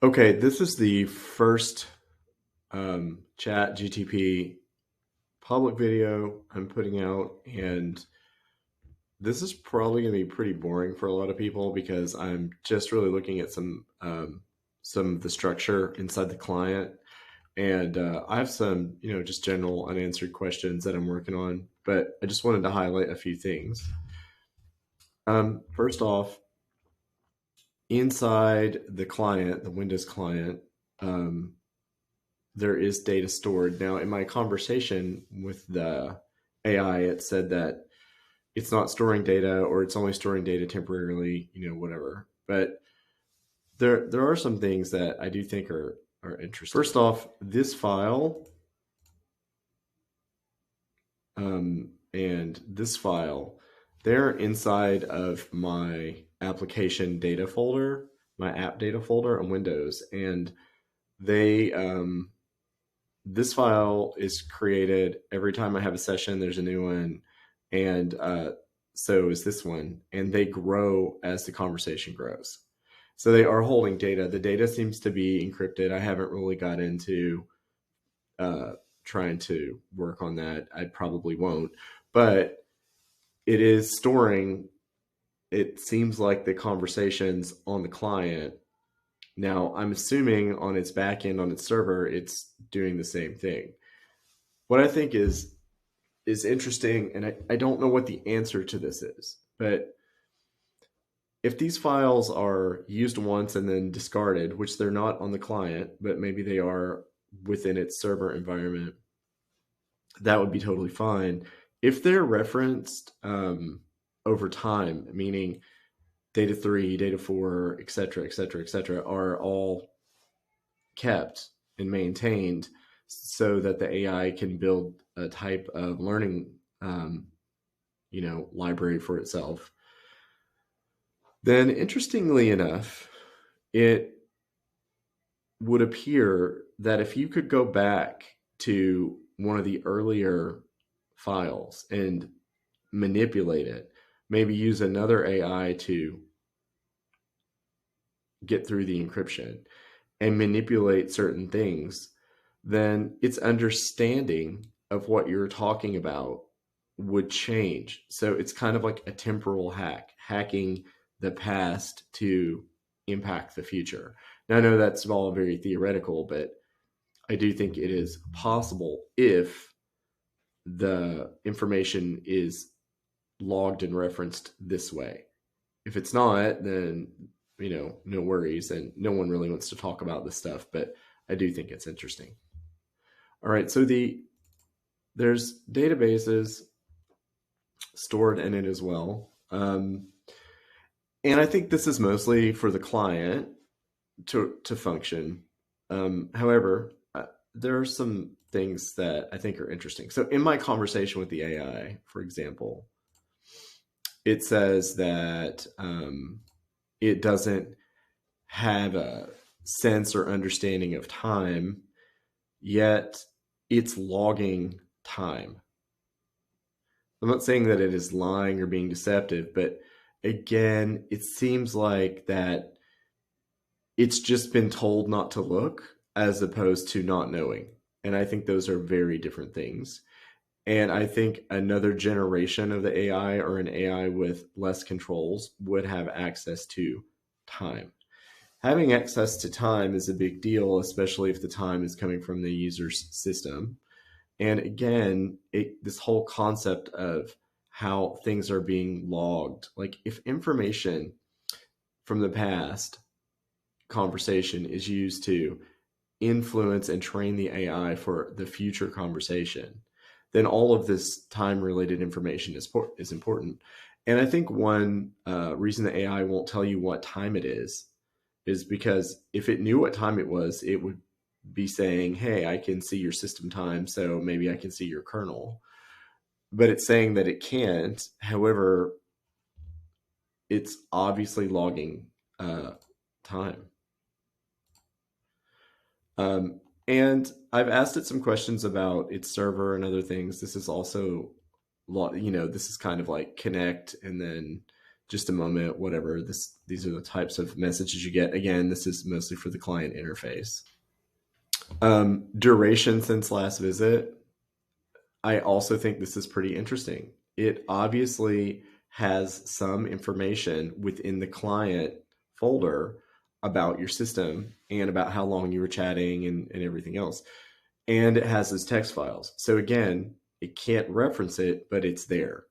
Okay, this is the first Chat GTP public video I'm putting out, and this is probably going to be pretty boring for a lot of people because I'm just really looking at some of the structure inside the client, and I have some just general unanswered questions that I'm working on, but I just wanted to highlight a few things. First off, inside the client, the Windows client. Um, there is data stored. Now, in my conversation with the AI, it said that it's not storing data or it's only storing data temporarily, whatever. But there are some things that I do think are interesting. First off, this file and this file, they're inside of my application data folder, my app data folder on Windows, and they this file is created every time I have a session. There's a new one, and so is this one, and they grow as the conversation grows. So they are holding data. The data seems to be encrypted. I haven't really got into uh, trying to work on that. I probably won't, but it is storing. It seems like the conversations on the client. Now, I'm assuming on its back end, on its server, it's doing the same thing. What I think is interesting, and I don't know what the answer to this is, but if these files are used once and then discarded, which they're not on the client, but maybe they are within its server environment, that would be totally fine. If they're referenced over time, meaning data three, data four, et cetera, et cetera, et cetera, are all kept and maintained so that the AI can build a type of learning library for itself, then interestingly enough, it would appear that if you could go back to one of the earlier files and manipulate it, maybe use another AI to get through the encryption and manipulate certain things, then its understanding of what you're talking about would change. So it's kind of like a temporal hack, hacking the past to impact the future. Now, I know that's all very theoretical, but I do think it is possible if the information is logged and referenced this way. If it's not, then no worries, and no one really wants to talk about this stuff, but I do think it's interesting. All right, so there's databases stored in it as well. And I think this is mostly for the client to function. However, there are some things that I think are interesting. So in my conversation with the AI, for example, it says that it doesn't have a sense or understanding of time, yet it's logging time. I'm not saying that it is lying or being deceptive, but again, it seems like that it's just been told not to look as opposed to not knowing. And I think those are very different things. And I think another generation of the AI or an AI with less controls would have access to time. Having access to time is a big deal, especially if the time is coming from the user's system. And again, this whole concept of how things are being logged, like if information from the past conversation is used to influence and train the AI for the future conversation, then all of this time related information is important. And I think one reason the AI won't tell you what time it is because if it knew what time it was, it would be saying, hey, I can see your system time, so maybe I can see your kernel. But it's saying that it can't. However, it's obviously logging time. And I've asked it some questions about its server and other things. This is also, this is kind of like connect and then just a moment, whatever. These are the types of messages you get. Again, this is mostly for the client interface. Duration since last visit. I also think this is pretty interesting. It obviously has some information within the client folder about your system and about how long you were chatting and everything else. And it has those text files. So again, it can't reference it, but it's there.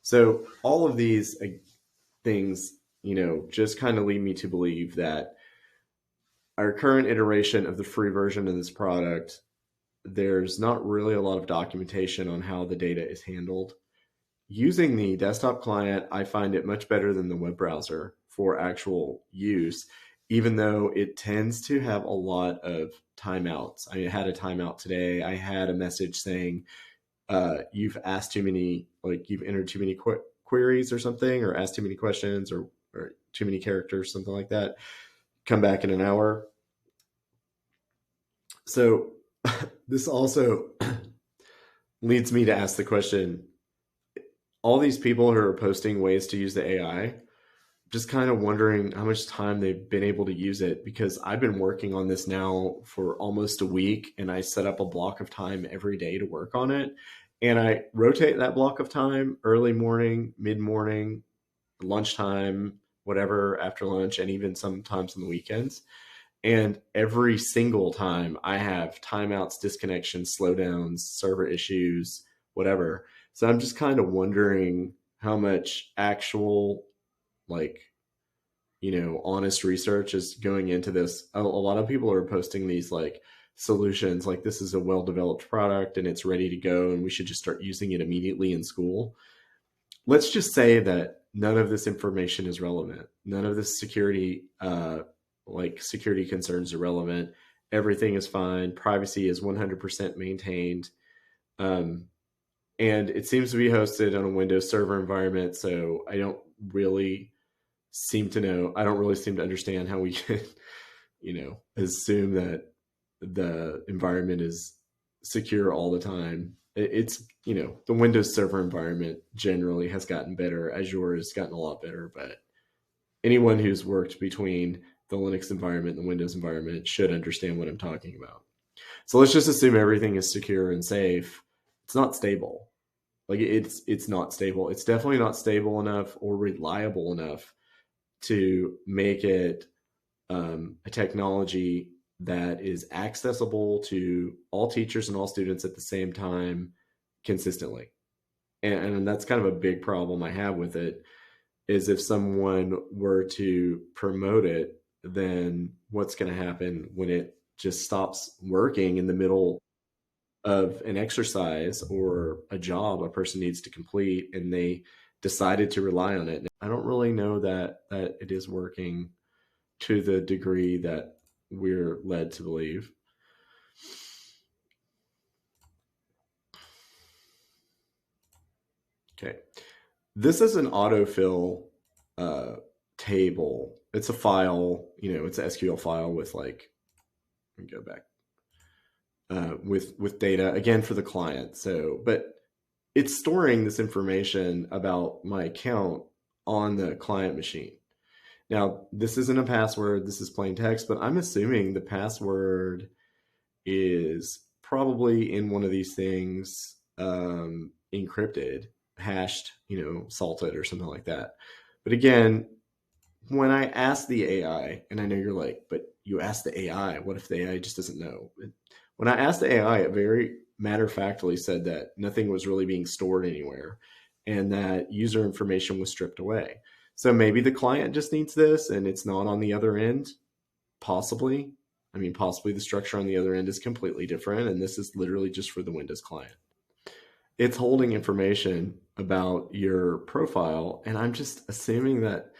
So all of these things, just kind of lead me to believe that our current iteration of the free version of this product, there's not really a lot of documentation on how the data is handled. Using the desktop client, I find it much better than the web browser for actual use, even though it tends to have a lot of timeouts. I had a timeout today. I had a message saying, you've asked too many, like you've entered too many queries or something, or asked too many questions, or too many characters, something like that. Come back in an hour. So this also leads me to ask the question, all these people who are posting ways to use the AI, just kind of wondering how much time they've been able to use it, because I've been working on this now for almost a week, and I set up a block of time every day to work on it. And I rotate that block of time: early morning, mid morning, lunchtime, whatever, after lunch, and even sometimes on the weekends. And every single time I have timeouts, disconnections, slowdowns, server issues, whatever. So I'm just kind of wondering how much actual, like, honest research is going into this. A lot of people are posting these like solutions, like this is a well developed product and it's ready to go and we should just start using it immediately in school. Let's just say that none of this information is relevant. None of this security concerns are relevant. Everything is fine. Privacy is 100% maintained. Um, and it seems to be hosted on a Windows server environment. So I don't really seem to understand how we can, assume that the environment is secure all the time. It's, the Windows server environment generally has gotten better. Azure has gotten a lot better, but anyone who's worked between the Linux environment and the Windows environment should understand what I'm talking about. So let's just assume everything is secure and safe. It's not stable. Like it's not stable. It's definitely not stable enough or reliable enough to make it a technology that is accessible to all teachers and all students at the same time consistently. And that's kind of a big problem I have with it, is if someone were to promote it, then what's going to happen when it just stops working in the middle of an exercise or a job a person needs to complete and they decided to rely on it? I don't really know that it is working to the degree that we're led to believe. Okay. This is an autofill uh, table. It's a file, it's an SQL file with like, let me go back, with data again for the client. So, but it's storing this information about my account on the client machine. Now, this isn't a password. This is plain text, but I'm assuming the password is probably in one of these things, encrypted, hashed, salted or something like that. But again, when I ask the AI, and I know you're like, but you ask the AI, what if the AI just doesn't know? When I asked the AI, it very matter of factly said that nothing was really being stored anywhere and that user information was stripped away. So maybe the client just needs this and it's not on the other end. Possibly. I mean, possibly the structure on the other end is completely different, and this is literally just for the Windows client. It's holding information about your profile, and I'm just assuming that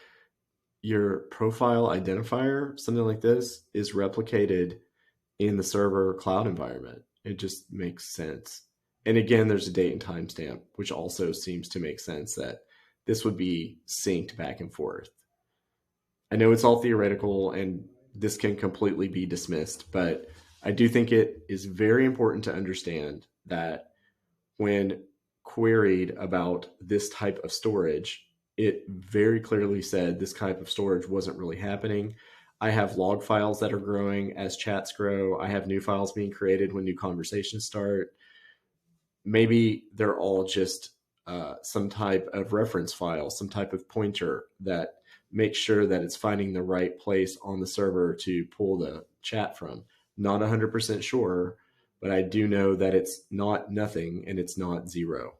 your profile identifier, something like this, is replicated in the server cloud environment. It just makes sense. And again, there's a date and timestamp, which also seems to make sense that this would be synced back and forth. I know it's all theoretical and this can completely be dismissed, but I do think it is very important to understand that when queried about this type of storage, it very clearly said this type of storage wasn't really happening. I have log files that are growing as chats grow. I have new files being created when new conversations start. Maybe they're all just some type of reference file, some type of pointer that makes sure that it's finding the right place on the server to pull the chat from. Not 100% sure, but I do know that it's not nothing and it's not zero.